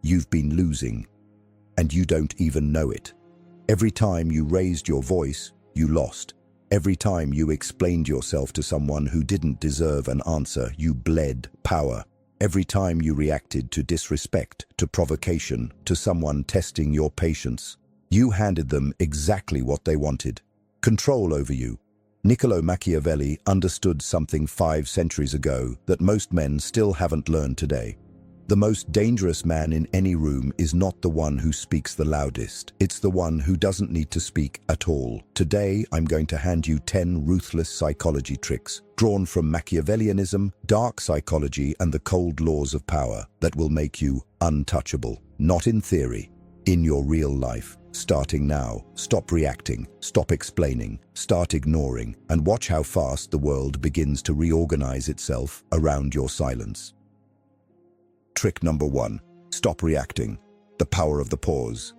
you've been losing, and you don't even know it. Every time you raised your voice, you lost. Every time you explained yourself to someone who didn't deserve an answer, you bled power. Every time you reacted to disrespect, to provocation, to someone testing your patience, you handed them exactly what they wanted: control over you. Niccolo Machiavelli understood something 5 centuries ago that most men still haven't learned today. The most dangerous man in any room is not the one who speaks the loudest. It's the one who doesn't need to speak at all. Today, I'm going to hand you 10 ruthless psychology tricks, drawn from Machiavellianism, dark psychology, and the cold laws of power, that will make you untouchable. Not in theory, in your real life. Starting now. Stop reacting, stop explaining, start ignoring, and watch how fast the world begins to reorganize itself around your silence. Trick number 1. Stop reacting. The power of the pause.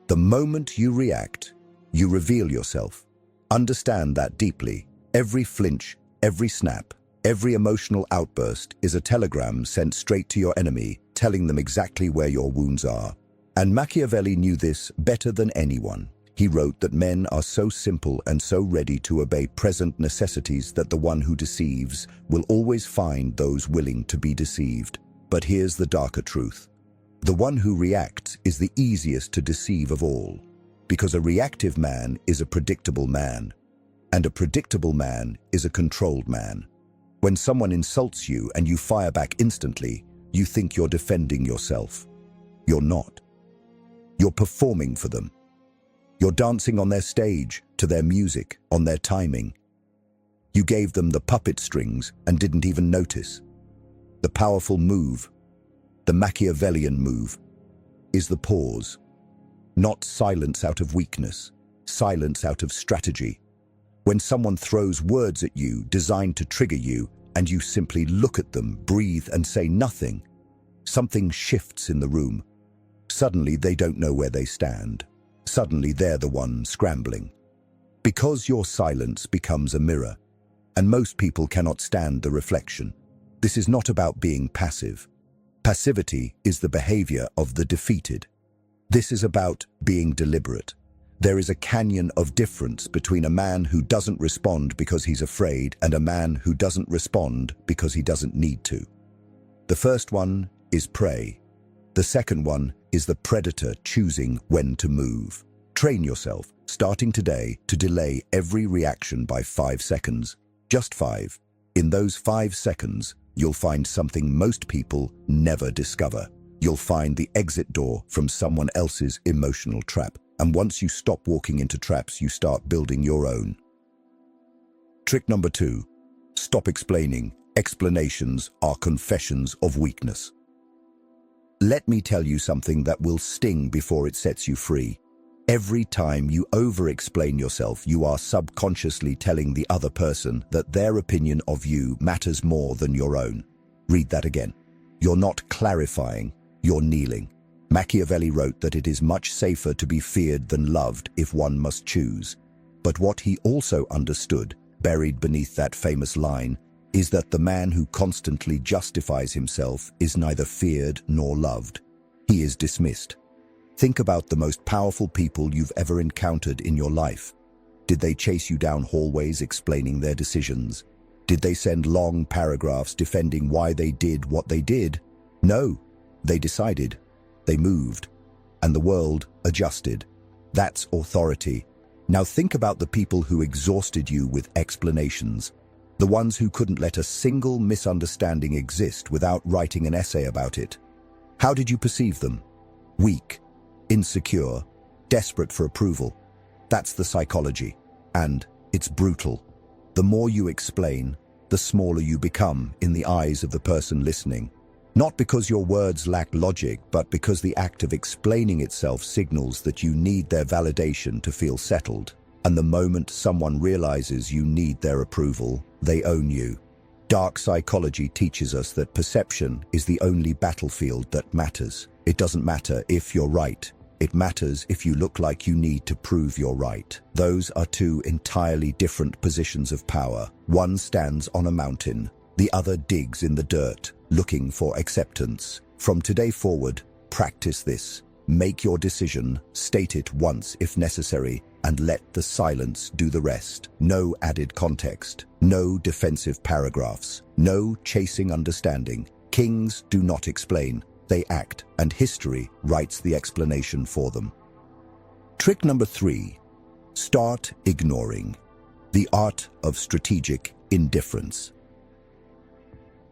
The moment you react, you reveal yourself. Understand that deeply. Every flinch, every snap, every emotional outburst is a telegram sent straight to your enemy, telling them exactly where your wounds are. And Machiavelli knew this better than anyone. He wrote that men are so simple and so ready to obey present necessities that the one who deceives will always find those willing to be deceived. But here's the darker truth. The one who reacts is the easiest to deceive of all, because a reactive man is a predictable man, and a predictable man is a controlled man. When someone insults you and you fire back instantly, you think you're defending yourself. You're not. You're performing for them. You're dancing on their stage, to their music, on their timing. You gave them the puppet strings and didn't even notice. The powerful move, the Machiavellian move, is the pause. Not silence out of weakness, silence out of strategy. When someone throws words at you designed to trigger you, and you simply look at them, breathe, and say nothing, something shifts in the room. Suddenly they don't know where they stand. Suddenly they're the one scrambling. Because your silence becomes a mirror, and most people cannot stand the reflection. This is not about being passive. Passivity is the behavior of the defeated. This is about being deliberate. There is a canyon of difference between a man who doesn't respond because he's afraid and a man who doesn't respond because he doesn't need to. The first one is prey. The second one is the predator choosing when to move. Train yourself, starting today, to delay every reaction by 5 seconds. Just 5. In those 5 seconds, you'll find something most people never discover. You'll find the exit door from someone else's emotional trap. And once you stop walking into traps, you start building your own. Trick number 2. Stop explaining. Explanations are confessions of weakness. Let me tell you something that will sting before it sets you free. Every time you over-explain yourself, you are subconsciously telling the other person that their opinion of you matters more than your own. Read that again. You're not clarifying, you're kneeling. Machiavelli wrote that it is much safer to be feared than loved if one must choose. But what he also understood, buried beneath that famous line, is that the man who constantly justifies himself is neither feared nor loved. He is dismissed. Think about the most powerful people you've ever encountered in your life. Did they chase you down hallways explaining their decisions? Did they send long paragraphs defending why they did what they did? No, they decided. They moved. And the world adjusted. That's authority. Now think about the people who exhausted you with explanations. The ones who couldn't let a single misunderstanding exist without writing an essay about it. How did you perceive them? Weak, insecure, desperate for approval. That's the psychology. And it's brutal. The more you explain, the smaller you become in the eyes of the person listening. Not because your words lack logic, but because the act of explaining itself signals that you need their validation to feel settled. And the moment someone realizes you need their approval, they own you. Dark psychology teaches us that perception is the only battlefield that matters. It doesn't matter if you're right. It matters if you look like you need to prove you're right. Those are two entirely different positions of power. One stands on a mountain. The other digs in the dirt, looking for acceptance. From today forward, Practice this. Make your decision, state it once if necessary, and let the silence do the rest. No added context, no defensive paragraphs, no chasing understanding. Kings do not explain, they act, and history writes the explanation for them. Trick number 3. Start ignoring. The art of strategic indifference.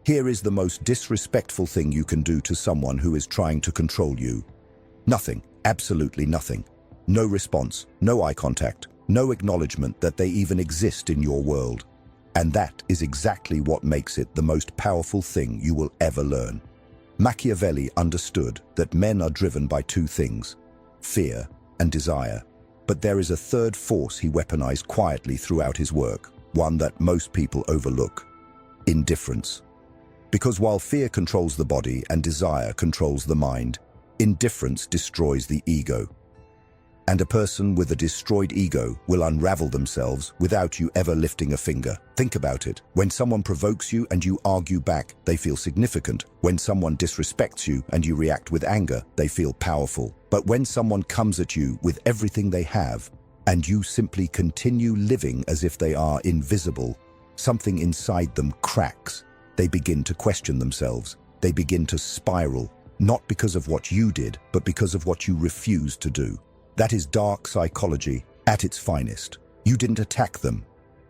Here is the most disrespectful thing you can do to someone who is trying to control you. Nothing, absolutely nothing. No response, no eye contact, no acknowledgement that they even exist in your world. And that is exactly what makes it the most powerful thing you will ever learn. Machiavelli understood that men are driven by 2 things, fear and desire. But there is a third force he weaponized quietly throughout his work, one that most people overlook: indifference. Because while fear controls the body and desire controls the mind, indifference destroys the ego. And a person with a destroyed ego will unravel themselves without you ever lifting a finger. Think about it. When someone provokes you and you argue back, they feel significant. When someone disrespects you and you react with anger, they feel powerful. But when someone comes at you with everything they have, and you simply continue living as if they are invisible, something inside them cracks. They begin to question themselves. They begin to spiral, not because of what you did, but because of what you refused to do. That is dark psychology at its finest. You didn't attack them.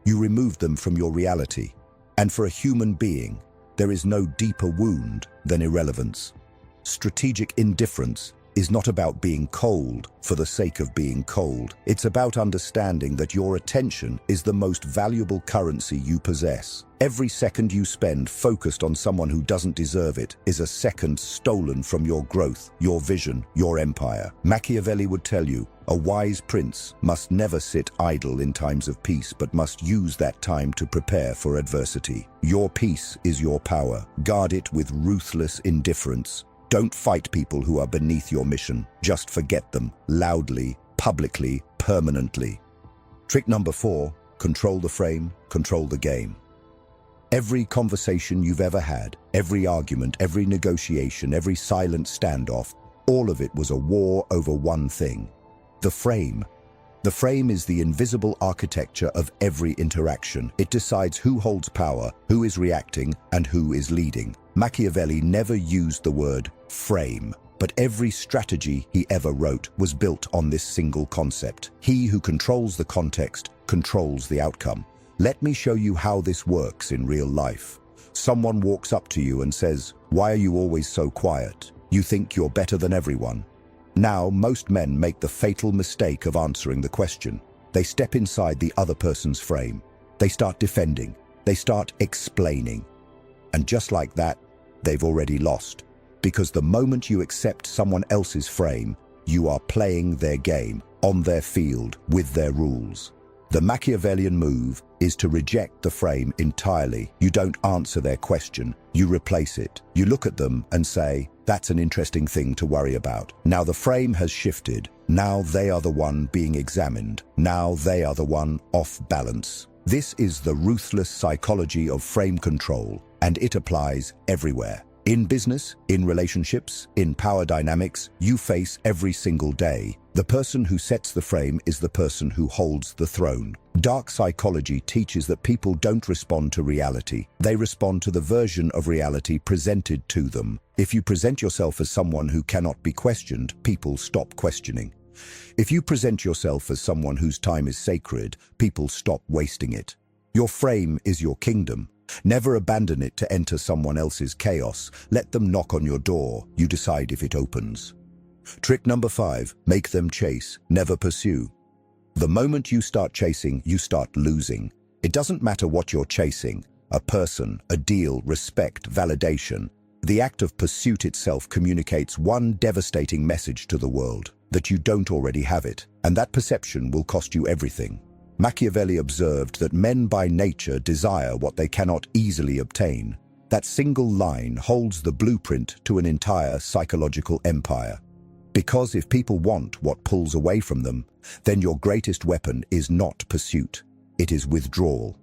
You removed them from your reality. And for a human being, there is no deeper wound than irrelevance. Strategic indifference is not about being cold for the sake of being cold. It's about understanding that your attention is the most valuable currency you possess. Every second you spend focused on someone who doesn't deserve it is a second stolen from your growth, your vision, your empire. Machiavelli would tell you, a wise prince must never sit idle in times of peace, but must use that time to prepare for adversity. Your peace is your power. Guard it with ruthless indifference. Don't fight people who are beneath your mission. Just forget them, loudly, publicly, permanently. Trick number 4, control the frame, control the game. Every conversation you've ever had, every argument, every negotiation, every silent standoff, all of it was a war over one thing: the frame. The frame is the invisible architecture of every interaction. It decides who holds power, who is reacting, and who is leading. Machiavelli never used the word frame, but every strategy he ever wrote was built on this single concept. He who controls the context controls the outcome. Let me show you how this works in real life. Someone walks up to you and says, "Why are you always so quiet? You think you're better than everyone." Now, most men make the fatal mistake of answering the question. They step inside the other person's frame. They start defending. They start explaining. And just like that, they've already lost. Because the moment you accept someone else's frame, you are playing their game, on their field, with their rules. The Machiavellian move is to reject the frame entirely. You don't answer their question, you replace it. You look at them and say, "That's an interesting thing to worry about." Now the frame has shifted. Now they are the one being examined. Now they are the one off balance. This is the ruthless psychology of frame control, and it applies everywhere. In business, in relationships, in power dynamics, you face every single day. The person who sets the frame is the person who holds the throne. Dark psychology teaches that people don't respond to reality. They respond to the version of reality presented to them. If you present yourself as someone who cannot be questioned, people stop questioning. If you present yourself as someone whose time is sacred, people stop wasting it. Your frame is your kingdom. Never abandon it to enter someone else's chaos. Let them knock on your door. You decide if it opens. Trick number 5, make them chase, never pursue. The moment you start chasing, you start losing. It doesn't matter what you're chasing: a person, a deal, respect, validation. The act of pursuit itself communicates one devastating message to the world: that you don't already have it, and that perception will cost you everything. Machiavelli observed that men by nature desire what they cannot easily obtain. That single line holds the blueprint to an entire psychological empire. Because if people want what pulls away from them, then your greatest weapon is not pursuit, it is withdrawal.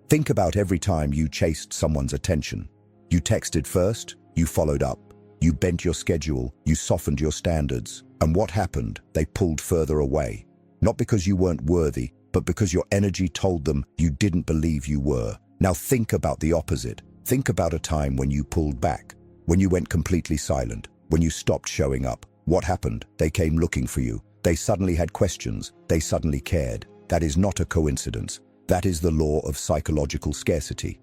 Think about every time you chased someone's attention. You texted first, you followed up, You bent your schedule, you softened your standards. And what happened? They pulled further away. Not because you weren't worthy, but because your energy told them you didn't believe you were. Now think about the opposite. Think about a time when you pulled back, when you went completely silent, when you stopped showing up. What happened? They came looking for you. They suddenly had questions. They suddenly cared. That is not a coincidence. That is the law of psychological scarcity.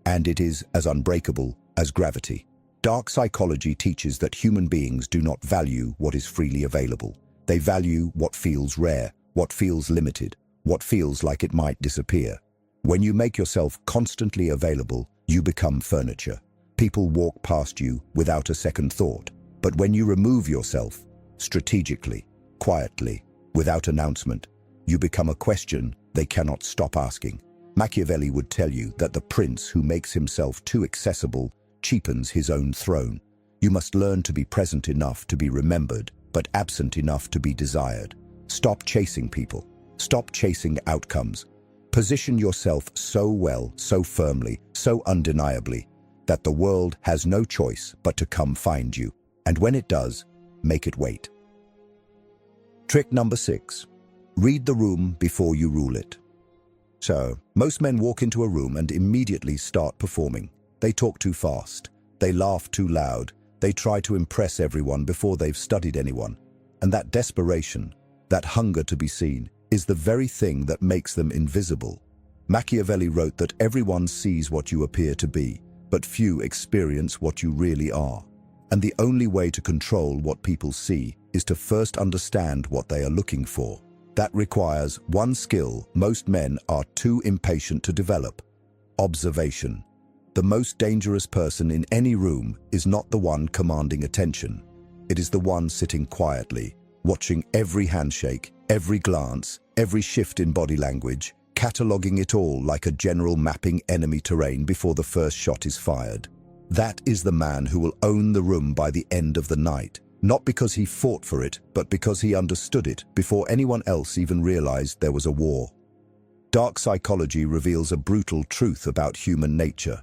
And it is as unbreakable as gravity. Dark psychology teaches that human beings do not value what is freely available. They value what feels rare, what feels limited, what feels like it might disappear. When you make yourself constantly available, you become furniture. People walk past you without a second thought. But when you remove yourself, strategically, quietly, without announcement, you become a question they cannot stop asking. Machiavelli would tell you that the prince who makes himself too accessible cheapens his own throne. You must learn to be present enough to be remembered, but absent enough to be desired. Stop chasing people. Stop chasing outcomes. Position yourself so well, so firmly, so undeniably, that the world has no choice but to come find you. And when it does, make it wait. Trick number 6. Read the room before you rule it. So, most men walk into a room and immediately start performing. They talk too fast. They laugh too loud. They try to impress everyone before they've studied anyone. And that desperation, that hunger to be seen, is the very thing that makes them invisible. Machiavelli wrote that everyone sees what you appear to be, but few experience what you really are. And the only way to control what people see is to first understand what they are looking for. That requires one skill most men are too impatient to develop: observation. The most dangerous person in any room is not the one commanding attention. It is the one sitting quietly, watching every handshake, every glance, every shift in body language, cataloging it all like a general mapping enemy terrain before the first shot is fired. That is the man who will own the room by the end of the night, not because he fought for it, but because he understood it before anyone else even realized there was a war. Dark psychology reveals a brutal truth about human nature.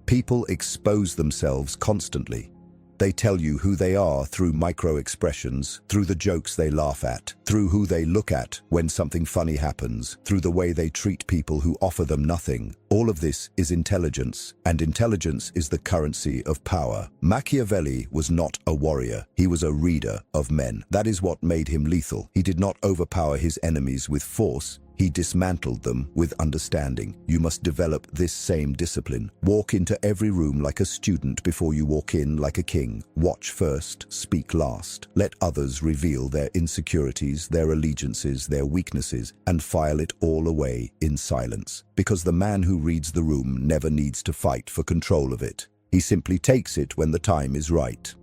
People expose themselves constantly. They tell you who they are through micro-expressions, through the jokes they laugh at, through who they look at when something funny happens, through the way they treat people who offer them nothing. All of this is intelligence, and intelligence is the currency of power. Machiavelli was not a warrior. He was a reader of men. That is what made him lethal. He did not overpower his enemies with force. He dismantled them with understanding. You must develop this same discipline. Walk into every room like a student before you walk in like a king. Watch first, speak last. Let others reveal their insecurities, their allegiances, their weaknesses, and file it all away in silence. Because the man who reads the room never needs to fight for control of it. He simply takes it when the time is right.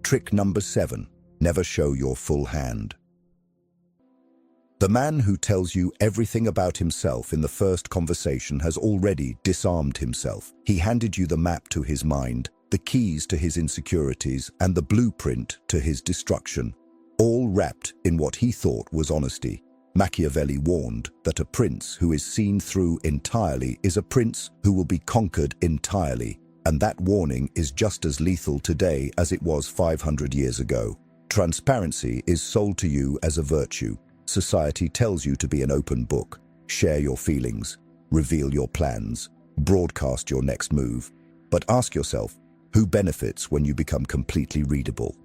Trick number 7. Never show your full hand. The man who tells you everything about himself in the first conversation has already disarmed himself. He handed you the map to his mind, the keys to his insecurities, and the blueprint to his destruction, all wrapped in what he thought was honesty. Machiavelli warned that a prince who is seen through entirely is a prince who will be conquered entirely, and that warning is just as lethal today as it was 500 years ago. Transparency is sold to you as a virtue. Society tells you to be an open book, share your feelings, reveal your plans, broadcast your next move. But ask yourself, who benefits when you become completely readable?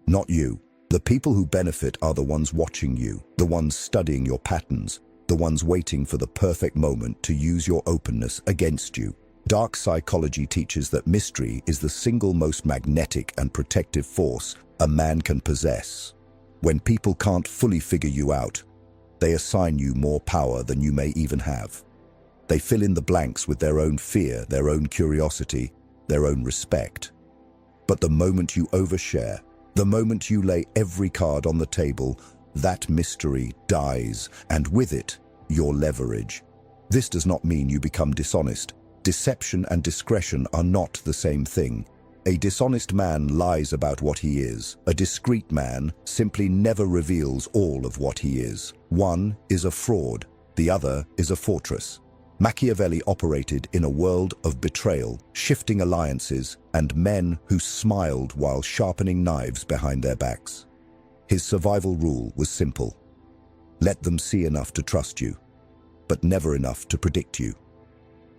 Not you. The people who benefit are the ones watching you, the ones studying your patterns, the ones waiting for the perfect moment to use your openness against you. Dark psychology teaches that mystery is the single most magnetic and protective force a man can possess. When people can't fully figure you out, they assign you more power than you may even have. They fill in the blanks with their own fear, their own curiosity, their own respect. But the moment you overshare, the moment you lay every card on the table, that mystery dies, and with it, your leverage. This does not mean you become dishonest. Deception and discretion are not the same thing. A dishonest man lies about what he is. A discreet man simply never reveals all of what he is. One is a fraud, the other is a fortress. Machiavelli operated in a world of betrayal, shifting alliances, and men who smiled while sharpening knives behind their backs. His survival rule was simple. Let them see enough to trust you, but never enough to predict you.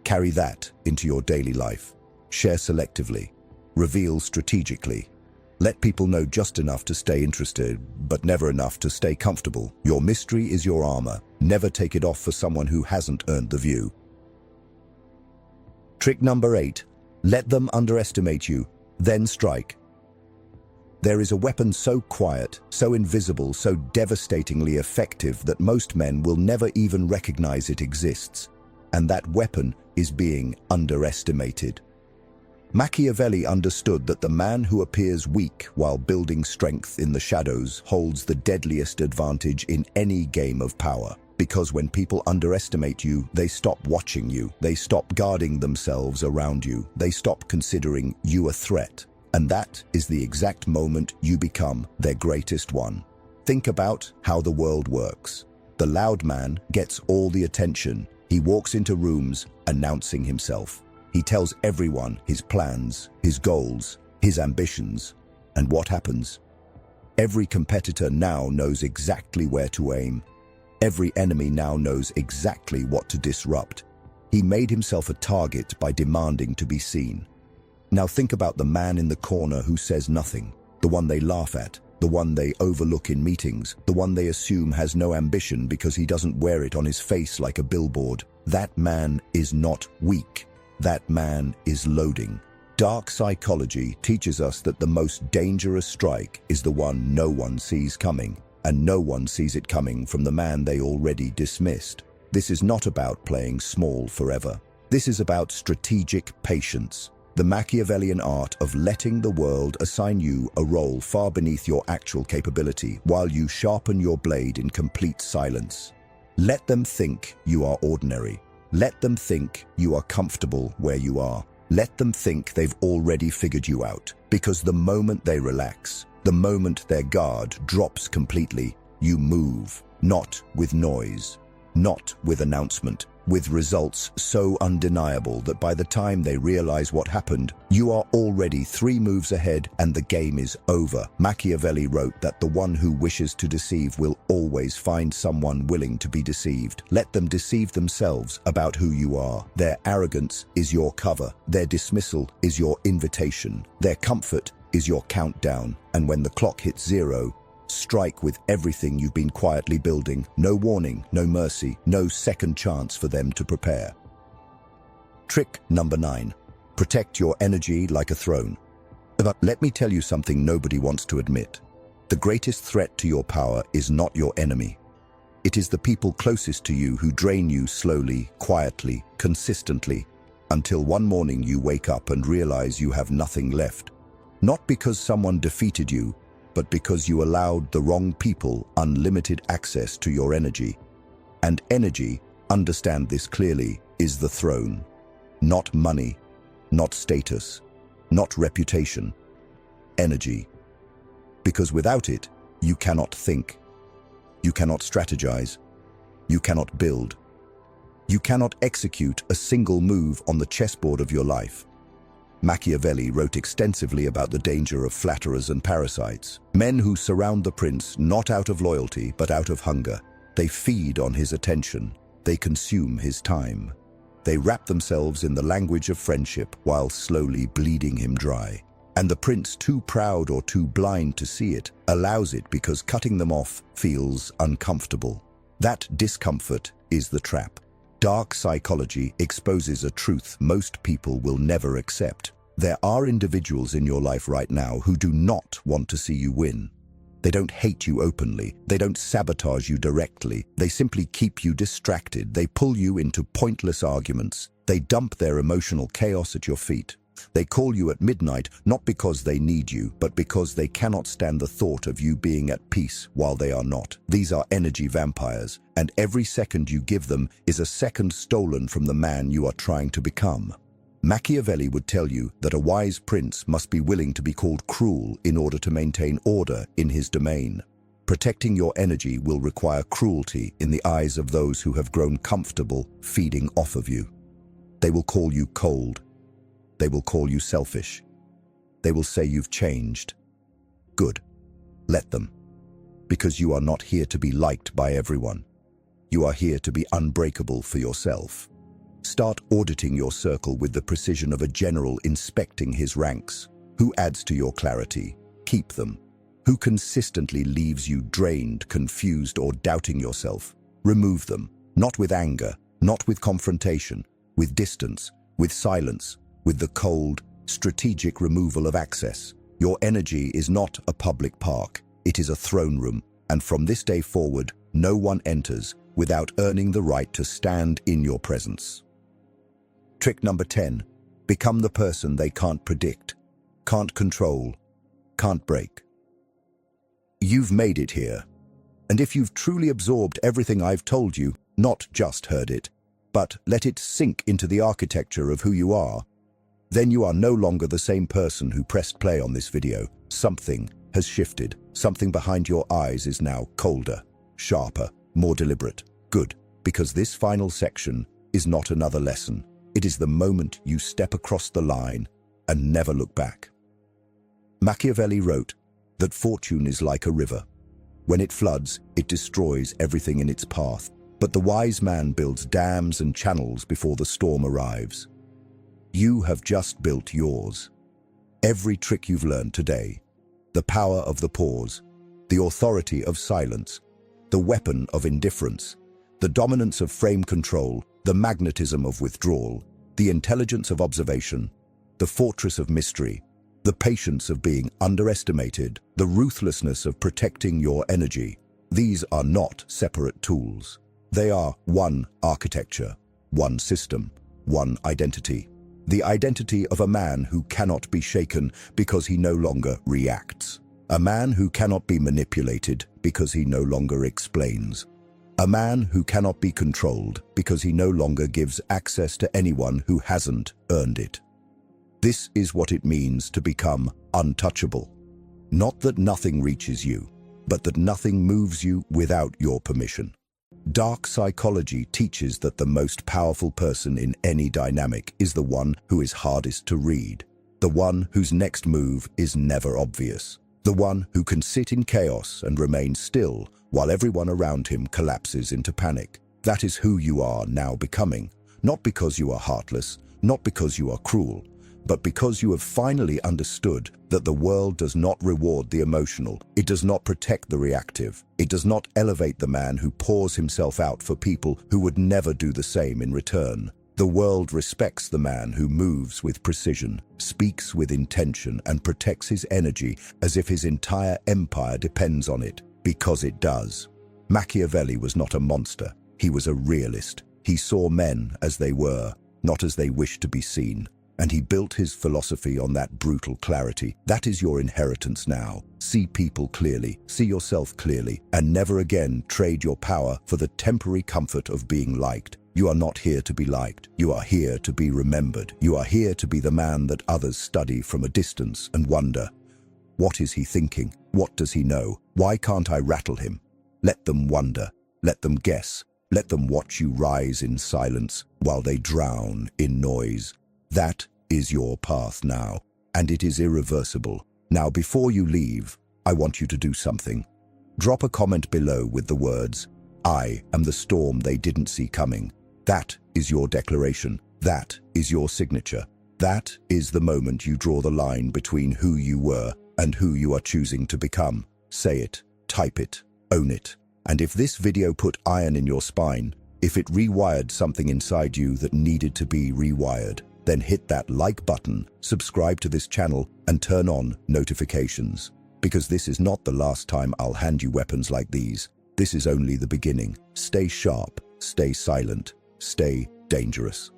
Carry that into your daily life. Share selectively. Reveal strategically. Let people know just enough to stay interested, but never enough to stay comfortable. Your mystery is your armor. Never take it off for someone who hasn't earned the view. Trick number 8. Let them underestimate you, then strike. There is a weapon so quiet, so invisible, so devastatingly effective that most men will never even recognize it exists. And that weapon is being underestimated. Machiavelli understood that the man who appears weak while building strength in the shadows holds the deadliest advantage in any game of power. Because when people underestimate you, they stop watching you, they stop guarding themselves around you, they stop considering you a threat. And that is the exact moment you become their greatest one. Think about how the world works. The loud man gets all the attention. He walks into rooms announcing himself. He tells everyone his plans, his goals, his ambitions. And what happens? Every competitor now knows exactly where to aim. Every enemy now knows exactly what to disrupt. He made himself a target by demanding to be seen. Now think about the man in the corner who says nothing, the one they laugh at, the one they overlook in meetings, the one they assume has no ambition because he doesn't wear it on his face like a billboard. That man is not weak. That man is loading. Dark psychology teaches us that the most dangerous strike is the one no one sees coming, and no one sees it coming from the man they already dismissed. This is not about playing small forever. This is about strategic patience, the Machiavellian art of letting the world assign you a role far beneath your actual capability while you sharpen your blade in complete silence. Let them think you are ordinary. Let them think you are comfortable where you are. Let them think they've already figured you out. Because the moment they relax, the moment their guard drops completely, you move, not with noise, not with announcement, with results so undeniable that by the time they realize what happened, you are already 3 moves ahead and the game is over. Machiavelli wrote that the one who wishes to deceive will always find someone willing to be deceived. Let them deceive themselves about who you are. Their arrogance is your cover. Their dismissal is your invitation. Their comfort is your countdown. And when the clock hits 0, strike with everything you've been quietly building. No warning, no mercy, no second chance for them to prepare. Trick number 9. Protect your energy like a throne. But let me tell you something nobody wants to admit. The greatest threat to your power is not your enemy. It is the people closest to you who drain you slowly, quietly, consistently, until one morning you wake up and realize you have nothing left. Not because someone defeated you, but because you allowed the wrong people unlimited access to your energy. And energy, understand this clearly, is the throne. Not money, not status, not reputation. Energy. Because without it, you cannot think. You cannot strategize. You cannot build. You cannot execute a single move on the chessboard of your life. Machiavelli wrote extensively about the danger of flatterers and parasites, men who surround the prince not out of loyalty but out of hunger. They feed on his attention. They consume his time. They wrap themselves in the language of friendship while slowly bleeding him dry. And the prince, too proud or too blind to see it, allows it because cutting them off feels uncomfortable. That discomfort is the trap. Dark psychology exposes a truth most people will never accept. There are individuals in your life right now who do not want to see you win. They don't hate you openly. They don't sabotage you directly. They simply keep you distracted. They pull you into pointless arguments. They dump their emotional chaos at your feet. They call you at midnight not because they need you, but because they cannot stand the thought of you being at peace while they are not. These are energy vampires, and every second you give them is a second stolen from the man you are trying to become. Machiavelli would tell you that a wise prince must be willing to be called cruel in order to maintain order in his domain. Protecting your energy will require cruelty in the eyes of those who have grown comfortable feeding off of you. They will call you cold. They will call you selfish. They will say you've changed. Good. Let them. Because you are not here to be liked by everyone. You are here to be unbreakable for yourself. Start auditing your circle with the precision of a general inspecting his ranks. Who adds to your clarity? Keep them. Who consistently leaves you drained, confused, or doubting yourself? Remove them. Not with anger, not with confrontation, with distance, with silence, with the cold, strategic removal of access. Your energy is not a public park. It is a throne room, and from this day forward, no one enters without earning the right to stand in your presence. Trick number 10. Become the person they can't predict, can't control, can't break. You've made it here. And if you've truly absorbed everything I've told you, not just heard it, but let it sink into the architecture of who you are, then you are no longer the same person who pressed play on this video. Something has shifted. Something behind your eyes is now colder, sharper, more deliberate. Good, because this final section is not another lesson. It is the moment you step across the line and never look back. Machiavelli wrote that fortune is like a river. When it floods, it destroys everything in its path. But the wise man builds dams and channels before the storm arrives. You have just built yours. Every trick you've learned today, the power of the pause, the authority of silence, the weapon of indifference, the dominance of frame control, the magnetism of withdrawal, the intelligence of observation, the fortress of mystery, the patience of being underestimated, the ruthlessness of protecting your energy. These are not separate tools. They are one architecture, one system, one identity. The identity of a man who cannot be shaken because he no longer reacts. A man who cannot be manipulated because he no longer explains. A man who cannot be controlled because he no longer gives access to anyone who hasn't earned it. This is what it means to become untouchable. Not that nothing reaches you, but that nothing moves you without your permission. Dark psychology teaches that the most powerful person in any dynamic is the one who is hardest to read, the one whose next move is never obvious, the one who can sit in chaos and remain still while everyone around him collapses into panic. That is who you are now becoming, not because you are heartless, not because you are cruel, but because you have finally understood that the world does not reward the emotional, it does not protect the reactive, it does not elevate the man who pours himself out for people who would never do the same in return. The world respects the man who moves with precision, speaks with intention, and protects his energy as if his entire empire depends on it, because it does. Machiavelli was not a monster, he was a realist. He saw men as they were, not as they wished to be seen. And he built his philosophy on that brutal clarity. That is your inheritance now. See people clearly, see yourself clearly, and never again trade your power for the temporary comfort of being liked. You are not here to be liked. You are here to be remembered. You are here to be the man that others study from a distance and wonder, what is he thinking? What does he know? Why can't I rattle him? Let them wonder. Let them guess. Let them watch you rise in silence while they drown in noise. That is your path now, and it is irreversible. Now, before you leave, I want you to do something. Drop a comment below with the words, "I am the storm they didn't see coming." That is your declaration. That is your signature. That is the moment you draw the line between who you were and who you are choosing to become. Say it, type it, own it. And if this video put iron in your spine, if it rewired something inside you that needed to be rewired, then hit that like button, subscribe to this channel, and turn on notifications. Because this is not the last time I'll hand you weapons like these. This is only the beginning. Stay sharp, stay silent, stay dangerous.